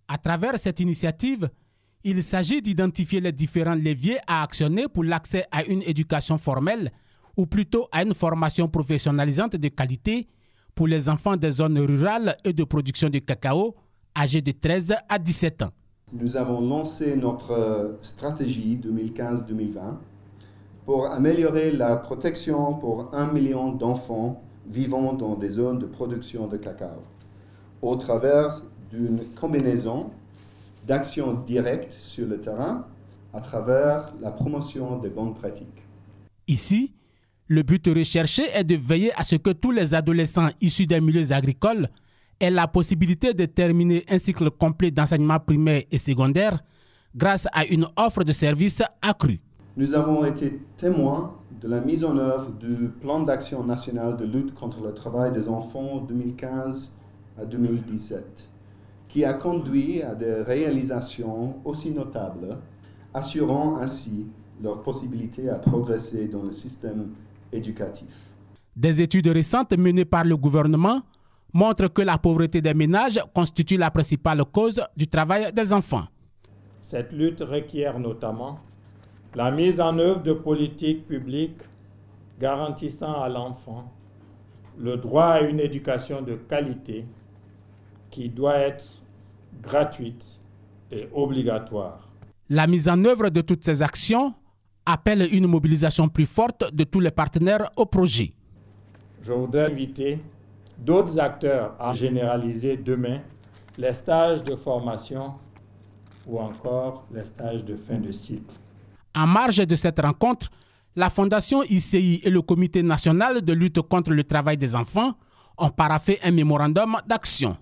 À travers cette initiative, il s'agit d'identifier les différents leviers à actionner pour l'accès à une éducation formelle ou plutôt à une formation professionnalisante de qualité pour les enfants des zones rurales et de production de cacao âgés de 13 à 17 ans. Nous avons lancé notre stratégie 2015-2020 pour améliorer la protection pour 1 million d'enfants vivant dans des zones de production de cacao au travers d'une combinaison d'actions directes sur le terrain à travers la promotion des bonnes pratiques. Ici, le but recherché est de veiller à ce que tous les adolescents issus des milieux agricoles aient la possibilité de terminer un cycle complet d'enseignement primaire et secondaire grâce à une offre de services accrue. Nous avons été témoins de la mise en œuvre du plan d'action national de lutte contre le travail des enfants 2015 à 2017, qui a conduit à des réalisations aussi notables, assurant ainsi leur possibilité à progresser dans le système éducatif. Des études récentes menées par le gouvernement montrent que la pauvreté des ménages constitue la principale cause du travail des enfants. Cette lutte requiert notamment la mise en œuvre de politiques publiques garantissant à l'enfant le droit à une éducation de qualité qui doit être gratuite et obligatoire. La mise en œuvre de toutes ces actions appelle une mobilisation plus forte de tous les partenaires au projet. Je voudrais inviter d'autres acteurs à généraliser demain les stages de formation ou encore les stages de fin de cycle. En marge de cette rencontre, la Fondation ICI et le Comité national de lutte contre le travail des enfants ont paraphé un mémorandum d'action.